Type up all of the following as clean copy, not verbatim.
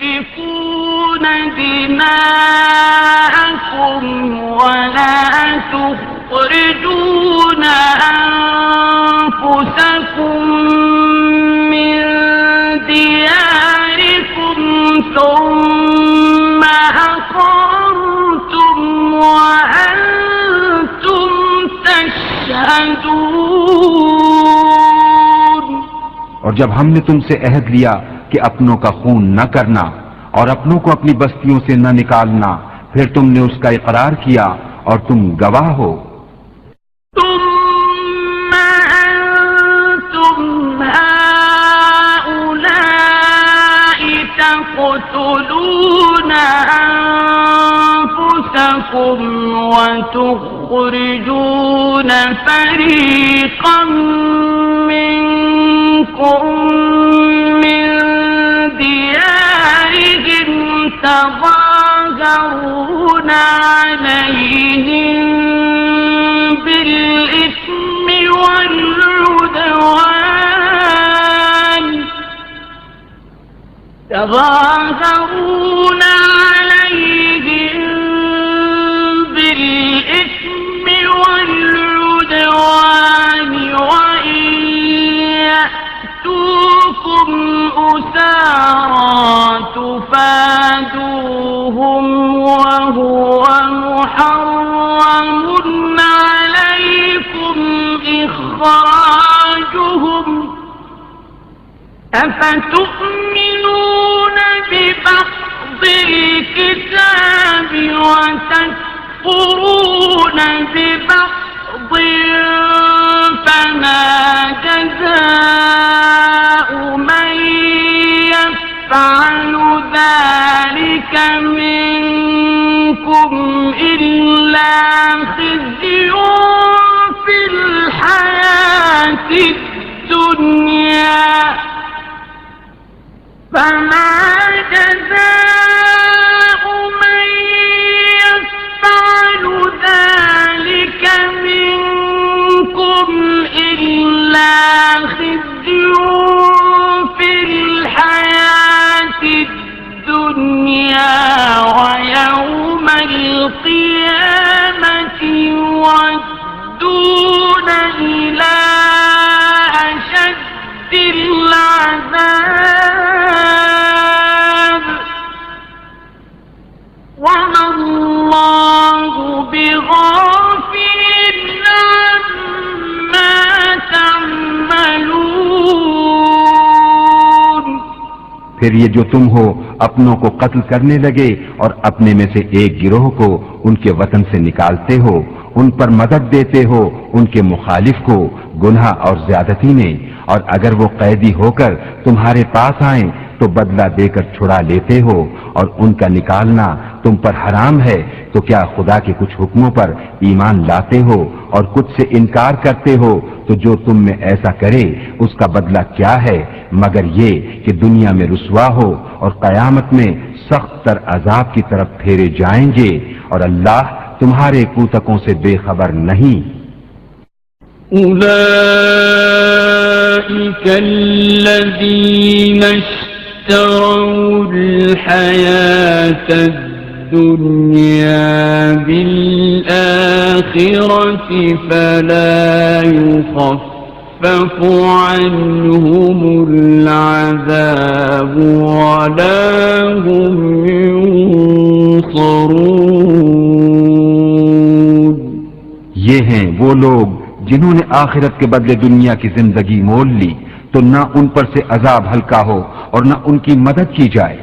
تسفكون دماءكم ولا تخرجون أنفسكم من دياركم ثم أقررتم وأنتم تشهدون। और जब हमने तुमसे अहद लिया कि अपनों का खून न करना और अपनों को अपनी बस्तियों से न निकालना, फिर तुमने उसका इकरार किया और तुम गवाह हो। تقتلون أنفسكم وتخرجون فريقا منكم من ديارهم تظاهرون عليهم بالإثم والعدوان تظاهرون عليهم بالإثم والعدوان وإن يأتوكم أسارى تفادوهم وهو محرم عليكم إخراجهم أفتؤمنون ببعض الكتاب وتكفرون ببعض فما جزاء من يفعل ذلك منكم إلا خزي في الحياة الدنيا فما جزاء من يفعل ذلك منكم إلا خزي في الحياة الدنيا ويوم القيامة يردون إلى أشد العذاب وما الله بغافل عما تعملون। फिर ये जो तुम हो अपनों को कत्ल करने लगे और अपने में से एक गिरोह को उनके वतन से निकालते हो, उन पर मदद देते हो उनके मुखालिफ को गुनाह और ज्यादती में, और अगर वो कैदी होकर तुम्हारे पास आए तो बदला देकर छुड़ा लेते हो और उनका निकालना तुम पर हराम है, तो क्या खुदा के कुछ हुक्मों पर ईमान लाते हो और कुछ से इनकार करते हो? तो जो तुम में ऐसा करे उसका बदला क्या है मगर ये कि दुनिया में रुसवा हो और कयामत में सख्त तर अजाब की तरफ फेरे जाएंगे, और अल्लाह तुम्हारे कूतकों से बेखबर नहीं। أولئك الذين اشتروا الحياة الدنيا بالآخرة فلا يخفف عنهم العذاب ولا هم ينصرون। ये हैं वो लोग जिन्होंने आखिरत के बदले दुनिया की जिंदगी मोल ली, तो न उन पर से अजाब हल्का हो और न उनकी मदद की जाए।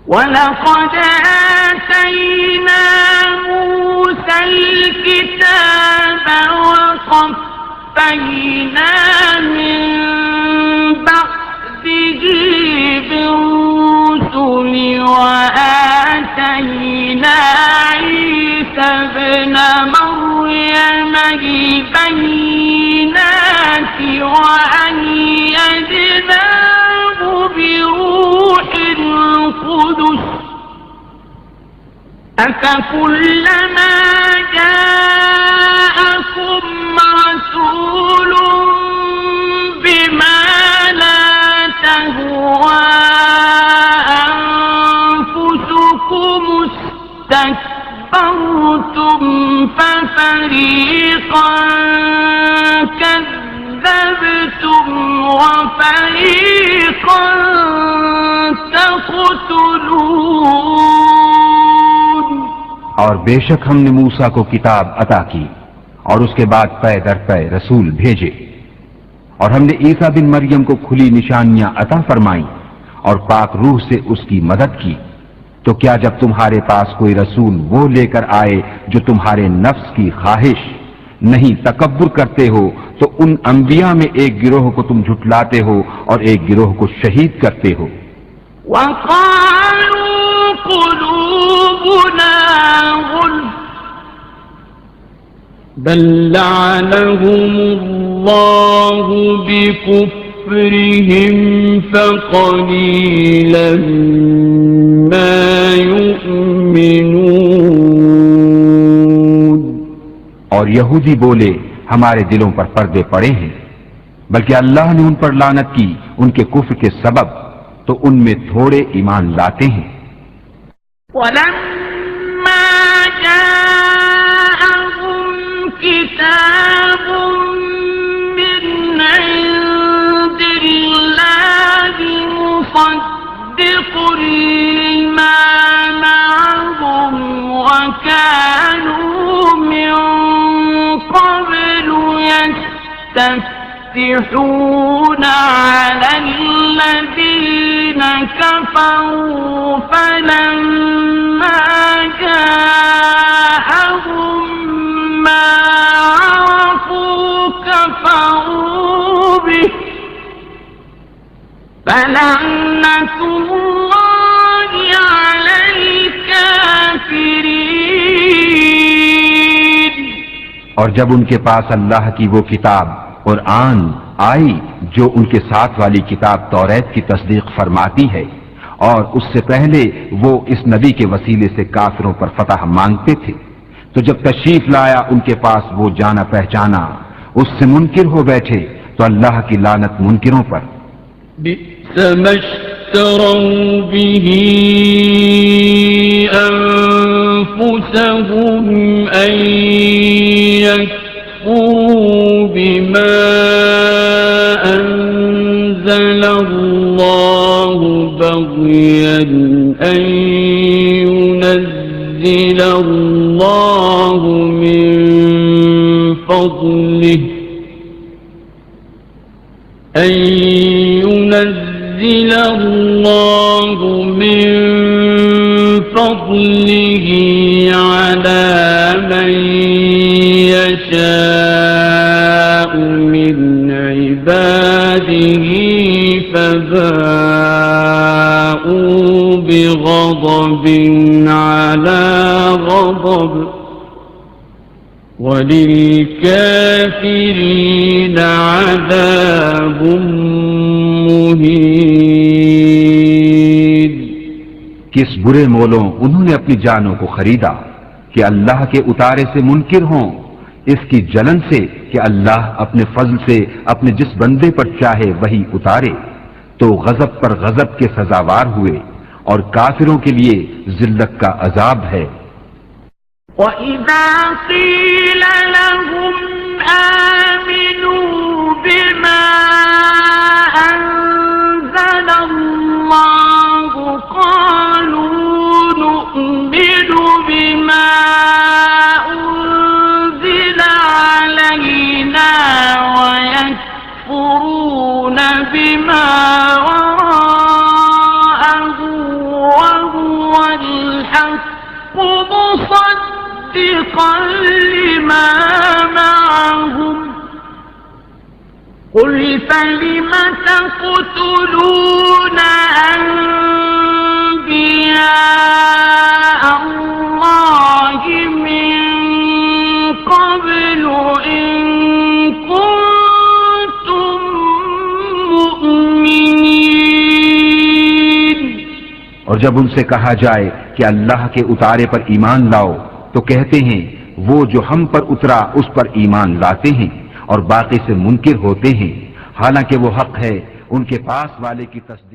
वलक़द आतैना मूसा الكتاب وقفैना मिन बअदिही बिर्रुसुल وآتैना ईसा इब्न मर्यम البينات وأيدناه بروح القدس أفكلما جاءكم رسول بما لا تهوى تقتلون और बेशक हमने मूसा को किताब अता की और उसके बाद पै दर पै रसूल भेजे, और हमने ईसा बिन मरियम को खुली निशानियां अता फरमाई और पाक रूह से उसकी मदद की। तो क्या जब तुम्हारे पास कोई रसूल वो लेकर आए जो तुम्हारे नफ्स की ख्वाहिश नहीं तकब्बुर करते हो, तो उन अंबिया में एक गिरोह को तुम झुटलाते हो और एक गिरोह को शहीद करते हो। वक़ालू क़ुलूबुना गुल्फ बल लअनहुमुल्लाहु बिकुफ्रिहिम फ़क़लीलन मा यु'मिनून। और यहूदी बोले हमारे दिलों पर पर्दे पड़े हैं, बल्कि अल्लाह ने उन पर लानत की उनके कुफ्र के सबब, तो उनमें थोड़े ईमान लाते हैं। वलम्मा जाअहुम किताबुम मिन इंदिल्लाहि मुसद्दिक़ुन लिमा मअहुम व कानू मिन क़ब्लु यस्तफ्तिहून अलल्लज़ीन कफ़रू फलम्मा जाअहुम मा अरफ़ू कफ़रू बिहि फलअनतुल्लाहि अलल काफ़िरीन। और जब उनके पास अल्लाह की वो किताब कुरान आई जो उनके साथ वाली किताब तौरेत की तस्दीक फरमाती है, और उससे पहले वो इस नबी के वसीले से काफिरों पर फतह मांगते थे, तो जब तशरीफ लाया उनके पास वो जाना पहचाना, उससे मुनकिर हो बैठे, तो अल्लाह की लानत मुनकिरों पर। बि'समश्तरौ बिही अनफुसहुम अन यकफुरू बिमा अंज़लल्लाहु बग़यन अन युनज़्ज़िलल्लाहु मिन फ़ज़लिहि अला मन यशाअ मिन इबादिही फबाऊ बिग़ज़बिन अला ग़ज़ब वलिलकाफिरीन अज़ाबुम मुहीन। किस बुरे मोलों उन्होंने अपनी जानों को खरीदा कि अल्लाह के उतारे से मुनकिर हों, इसकी जलन से कि अल्लाह अपने फजल से अपने जिस बंदे पर चाहे वही उतारे, तो गजब पर गजब के सजावार हुए, और काफिरों के लिए जिल्लत का अजाब है। وَإِذَا قِيلَ لَهُمْ آمِنُوا بِمَا أَنزَلَ اللَّهُ قَالُوا نُؤْمِنُ بِمَا أُنزِلَ عَلَيْنَا وَيَكْفُرُونَ بِمَا وَرَاءَهُ وَهُوَ الْحَقُّ مصدقا لما معهم قل فلم تقتلون أنبياء الله من قبل إن كنتم مؤمنين। और जब उनसे कहा जाए कि अल्लाह के उतारे पर ईमान लाओ, तो कहते हैं वो जो हम पर उतरा उस पर ईमान लाते हैं, और बाकी से मुनकिर होते हैं, हालांकि वो हक है उनके पास वाले की तस्दीक।